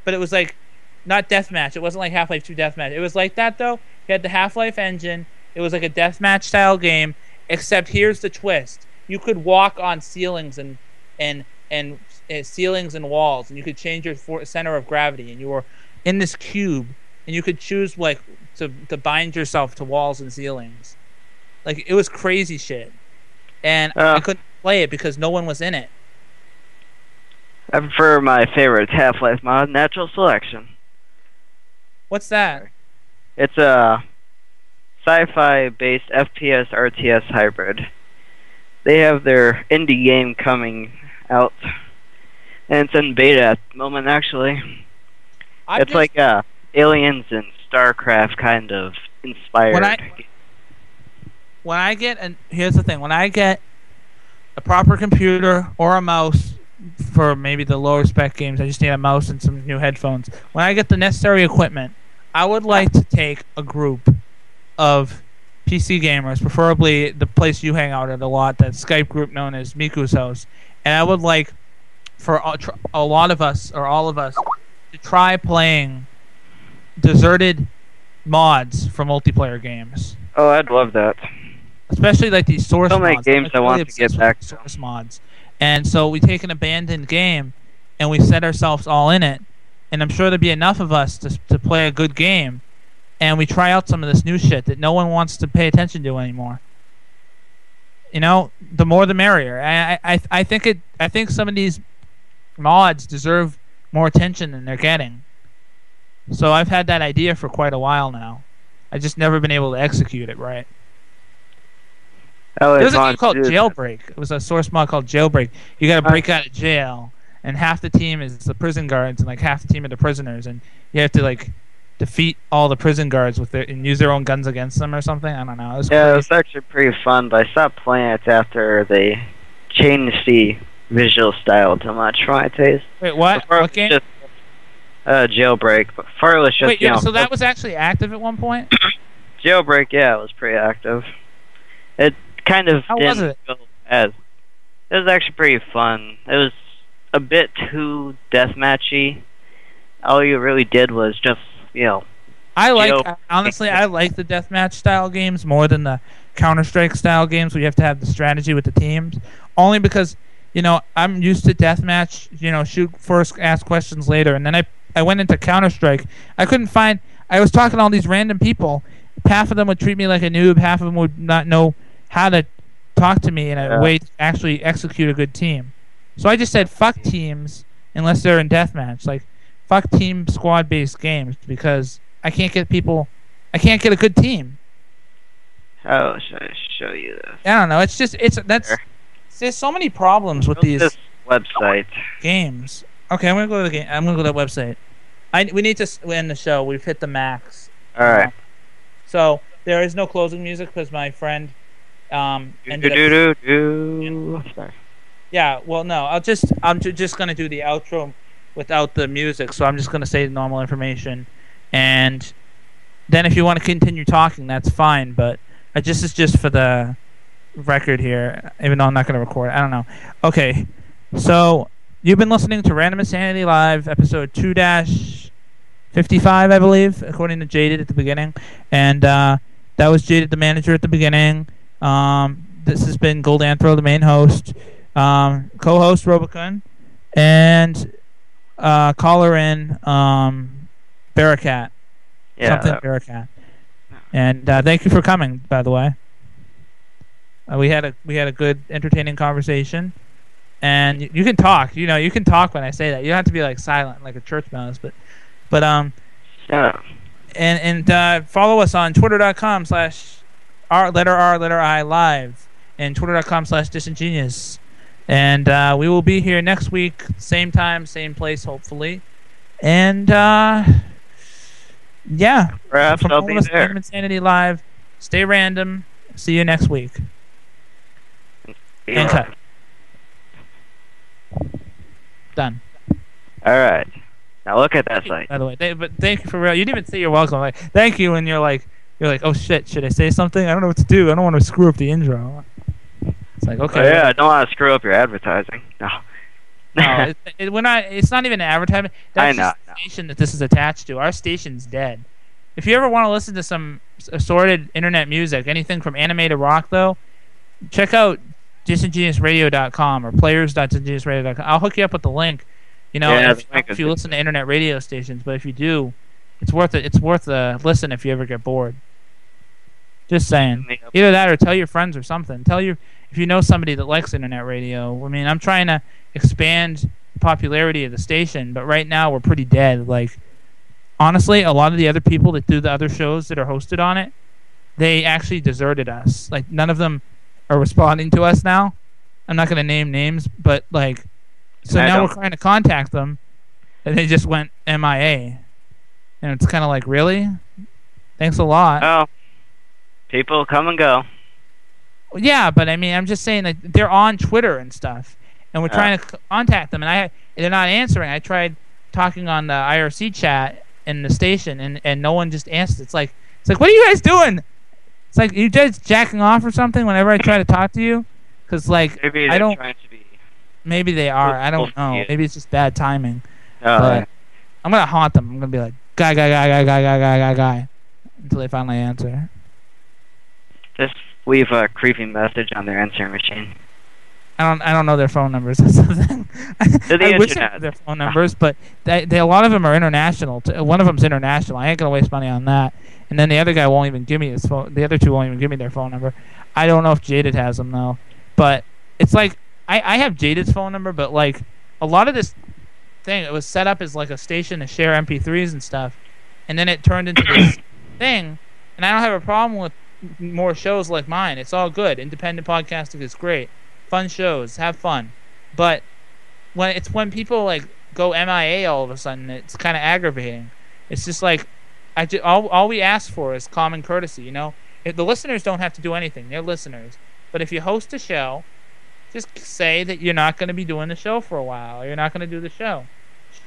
but it was like not deathmatch. It wasn't like Half-Life 2 deathmatch. It was like that though. You had the Half-Life engine. It was like a deathmatch style game, except here's the twist: you could walk on ceilings and ceilings and walls, and you could change your center of gravity, and you were in this cube, and you could choose like to bind yourself to walls and ceilings. Like it was crazy shit, and I couldn't play it because no one was in it. I prefer my favorite Half-Life mod, Natural Selection. What's that? It's a sci-fi-based FPS RTS hybrid. They have their indie game coming out, and it's in beta at the moment, actually. It's like Aliens and StarCraft kind of inspired. Here's the thing: when I get a proper computer or a mouse for maybe the lower spec games, I just need a mouse and some new headphones. When I get the necessary equipment, I would like to take a group of PC gamers, preferably the place you hang out at a lot, that Skype group known as Miku's House, and I would like for a lot of us or all of us to try playing deserted mods for multiplayer games. Oh, I'd love that. Especially like these source mods. So many games I want to get back to. Source mods. And so we take an abandoned game and we set ourselves all in it, and I'm sure there'd be enough of us to play a good game, and we try out some of this new shit that no one wants to pay attention to anymore. You know, the more the merrier. I think some of these mods deserve more attention than they're getting. So I've had that idea for quite a while now. I've just never been able to execute it right. There's a game called Jailbreak. It was a source mod called Jailbreak. You got to break out of jail, and half the team is the prison guards, and like half the team are the prisoners, and you have to like defeat all the prison guards with and use their own guns against them or something. I don't know. It was actually pretty fun, but I stopped playing it after they changed the visual style too much for my taste. Wait, what? What game? Just, Jailbreak, but Farless just. Wait, so that was actually active at one point? Jailbreak, yeah, it was pretty active. It kind of didn't go as. It was actually pretty fun. It was a bit too deathmatchy. All you really did was just, honestly, I like the deathmatch style games more than the Counter-Strike style games where you have to have the strategy with the teams. Only because, I'm used to deathmatch, shoot first, ask questions later, and then I went into Counter-Strike. I was talking to all these random people. Half of them would treat me like a noob, half of them would not know how to talk to me in a way to actually execute a good team. So I just said, fuck teams unless they're in deathmatch. Like, fuck team squad-based games because I can't get a good team. How should I show you this? I don't know. There's so many problems with these website games. Okay, I'm gonna go to the game. I'm gonna go to that website. We need to end the show. We've hit the max. All right. So there is no closing music because my friend ended up. Sorry. Yeah. Well, no. I'm just gonna do the outro without the music. So I'm just gonna say the normal information, and then if you want to continue talking, that's fine. But this is just for the record here, even though I'm not gonna record. I don't know. Okay. So you've been listening to Random Insanity Live, episode 2-55, I believe, according to Jaded at the beginning. And that was Jaded, the manager, at the beginning. This has been Gold Anthro, the main host, co-host Robocon, and caller in Bearcat. Yeah. Something Bearcat. And thank you for coming, by the way. We had a good, entertaining conversation. And you can talk, you can talk when I say that. You don't have to be like silent like a church mouse, but yeah. And follow us on twitter.com/R live and twitter.com/disingenious. And we will be here next week, same time, same place, hopefully. And yeah, perhaps I'll be there. Random Insanity Live. Stay random. See you next week. Yeah. And cut. Done. All right. Now look at that site. By the way, but thank you for real. You didn't even say you're welcome. Like, thank you, and you're like, oh shit, should I say something? I don't know what to do. I don't want to screw up the intro. It's like, okay. Oh, yeah, I don't want to screw up your advertising. No. No, we're not. It's not even an advertisement. I That's know. just the station that this is attached to. Our station's dead. If you ever want to listen to some assorted internet music, anything from anime to rock, though, check out disingenuousradio.com or players.disingenuousradio.com. I'll hook you up with the link. You know, Yeah, if you listen to internet radio stations, but if you do, it's worth it. It's worth a listen if you ever get bored. Just saying. Either that or tell your friends or something. If you know somebody that likes internet radio. I mean, I'm trying to expand the popularity of the station, but right now we're pretty dead. Like, honestly, a lot of the other people that do the other shows that are hosted on it, they actually deserted us. Like, none of them are responding to us now. I'm not going to name names, but like, so now we're trying to contact them, and they just went MIA. And it's kind of like, really? Thanks a lot. Oh, people come and go. Yeah, but I mean, I'm just saying that they're on Twitter and stuff, and we're trying to contact them, and they're not answering. I tried talking on the IRC chat in the station, and no one just answered. It's like, what are you guys doing? It's like, you guys jacking off or something whenever I try to talk to you? Because, like, maybe I don't... trying to be... Maybe they are. I don't know. Maybe it's just bad timing. But I'm going to haunt them. I'm going to be like, guy, until they finally answer. Just leave a creepy message on their answering machine. I don't know their phone numbers. That's the thing. I wish I knew their phone numbers, but a lot of them are international. One of them's international. I ain't gonna waste money on that. And then the other guy won't even give me his phone. The other two won't even give me their phone number. I don't know if Jaded has them though. But it's like I have Jaded's phone number, but like a lot of this thing, it was set up as like a station to share MP3s and stuff, and then it turned into this thing. And I don't have a problem with more shows like mine. It's all good. Independent podcasting is great. Fun shows, have fun. But when people like go MIA all of a sudden, it's kind of aggravating. It's just like all we ask for is common courtesy, you know. If the listeners don't have to do anything, they're listeners. But if you host a show, just say that you're not going to be doing the show for a while, or you're not going to do the show.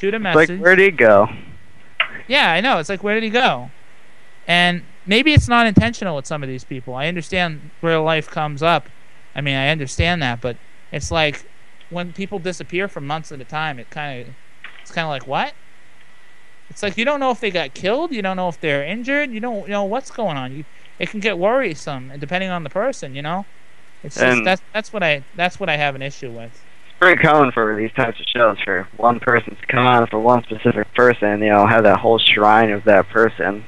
Shoot a message. Like, where did he go? Yeah, I know. It's like, where did he go? And maybe it's not intentional with some of these people. I understand real life comes up. I mean, I understand that, but it's like when people disappear for months at a time, it's kind of like, what? It's like you don't know if they got killed, you don't know if they're injured, you don't know what's going on. It can get worrisome, depending on the person, you know. It's just, that's what I have an issue with. It's pretty common for these types of shows for one person to come on for one specific person, you know, have that whole shrine of that person.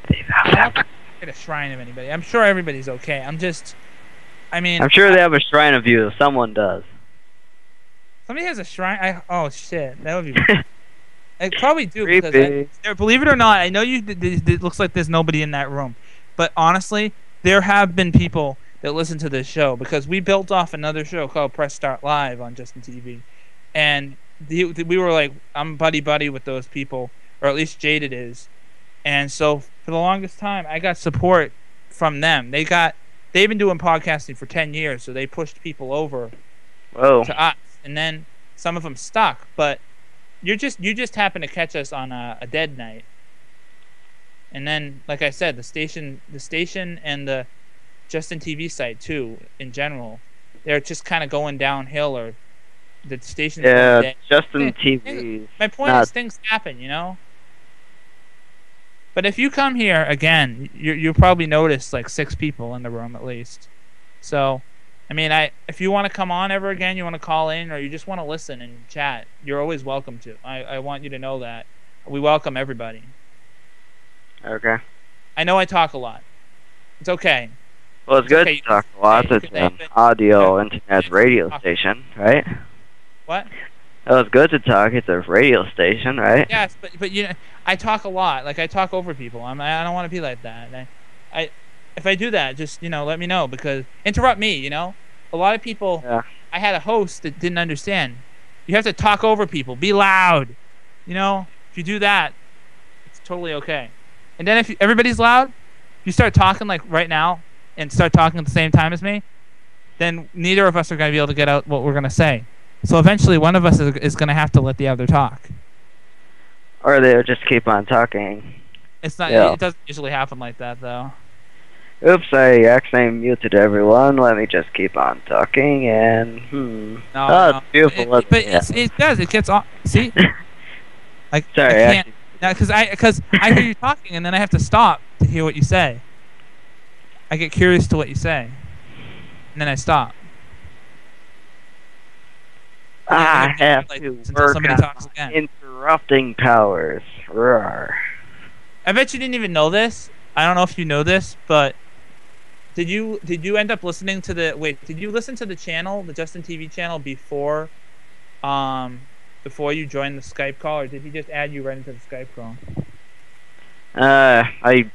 I don't get a shrine of anybody. I'm sure everybody's okay. I'm sure they have a shrine of you. Someone does. Somebody has a shrine. Oh shit, that would be. I probably do Creepy. because believe it or not, I know it looks like there's nobody in that room, but honestly, there have been people that listen to this show because we built off another show called Press Start Live on Justin TV, and we were like, I'm buddy with those people, or at least Jaded is, and so for the longest time, I got support from them. They've been doing podcasting for 10 years, so they pushed people over to us, and then some of them stuck. But you just happen to catch us on a dead night, and then, like I said, the station and the Justin TV site too, in general, they're just kind of going downhill, or the station's going dead. Justin TV. My point is, things happen, you know. But if you come here again, you'll probably notice like 6 people in the room at least. So, I mean, if you want to come on ever again, you want to call in, or you just want to listen and chat, you're always welcome to. I want you to know that. We welcome everybody. Okay. I know I talk a lot. It's okay. Well, it's good to talk a lot. It's an audio internet radio station, right? What? Oh, it's good to talk. It's a radio station, right? Yes, but you know, I talk a lot. Like, I talk over people. I don't want to be like that. If I do that, just, you know, let me know, because interrupt me, you know. A lot of people. Yeah. I had a host that didn't understand. You have to talk over people. Be loud. You know, if you do that, it's totally okay. And then if everybody's loud, if you start talking like right now and start talking at the same time as me, then neither of us are going to be able to get out what we're going to say. So eventually one of us is going to have to let the other talk. Or they'll just keep on talking. It's not. Yeah. It doesn't usually happen like that, though. Oops, I accidentally muted everyone. Let me just keep on talking and No, Oh, no. it's beautiful. But it does. It gets on. See, like Sorry, I can't. No, because I hear you talking and then I have to stop to hear what you say. I get curious to what you say, and then I stop. I have like, to until work somebody on talks my again. interrupting powers. Roar. I bet you didn't even know this. I don't know if you know this, but did you end up listening to did you listen to the channel, the Justin TV channel before you joined the Skype call, or did he just add you right into the Skype call? I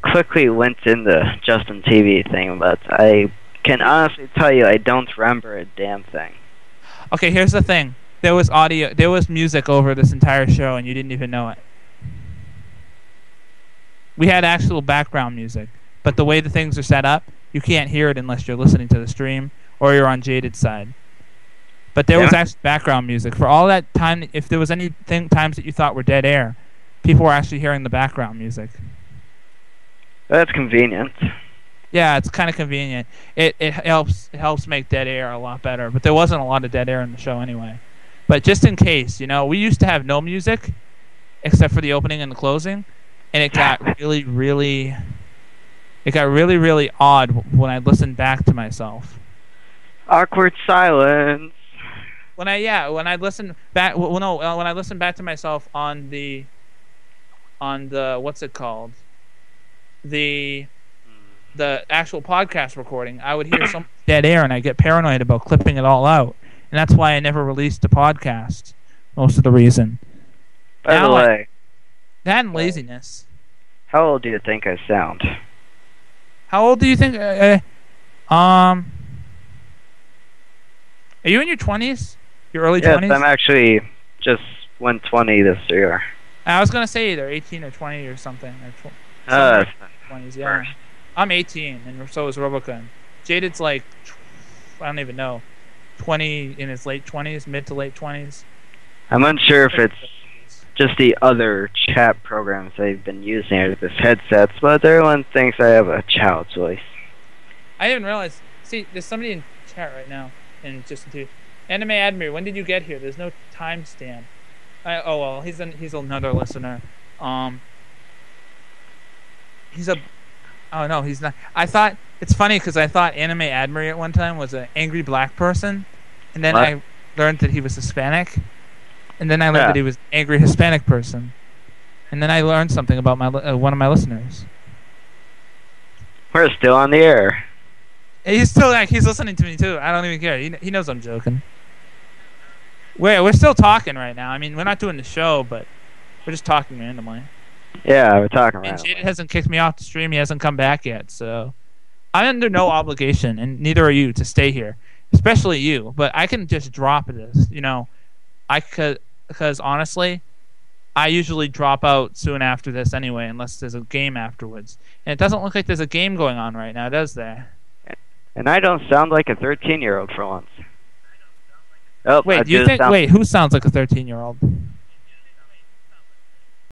quickly went in the Justin TV thing, but I can honestly tell you I don't remember a damn thing. Okay, here's the thing. There was music over this entire show and you didn't even know it. We had actual background music, but the way the things are set up, you can't hear it unless you're listening to the stream or you're on Jaded's side. But there was actually background music. For all that time, if there was times that you thought were dead air, people were actually hearing the background music. That's convenient. Yeah, it's kind of convenient. It helps make dead air a lot better. But there wasn't a lot of dead air in the show anyway. But just in case, we used to have no music except for the opening and the closing, and it got really odd when I listened back to myself. Awkward silence. When I listened back, when I listened back to myself on the what's it called, the actual podcast recording, I would hear some dead air and I get paranoid about clipping it all out, and that's why I never released the podcast. Most of the reason. By the way, that and laziness. How old do you think I sound? How old do you think? Are you in your 20s? Your early 20s? Yes, I'm actually just 120 this year. I was gonna say either 18 or 20 or something. 20s, yeah. First. I'm 18, and so is Robocon. Jaded's like, I don't even know, 20 in his late 20s, mid to late 20s. I'm unsure if it's just the other chat programs I've been using with this headsets, but everyone thinks I have a child's voice. I didn't realize. See, there's somebody in chat right now, and just to Anime Admir. When did you get here? There's no timestamp. Oh well, he's another listener. Oh no, he's not. I thought it's funny because I thought Anime Admir at one time was an angry black person, and then I learned that he was Hispanic, and then I learned that he was an angry Hispanic person, and then I learned something about one of my listeners. We're still on the air. He's still he's listening to me too. I don't even care. He knows I'm joking. We're still talking right now. I mean, we're not doing the show, but we're just talking randomly. Yeah, we're talking randomly. And Jaded hasn't kicked me off the stream. He hasn't come back yet, so I'm under no obligation, and neither are you, to stay here. Especially you. But I can just drop this. Because honestly, I usually drop out soon after this anyway, unless there's a game afterwards. And it doesn't look like there's a game going on right now, does there? And I don't sound like a 13-year-old for once. Oh, wait, who sounds like a 13-year-old?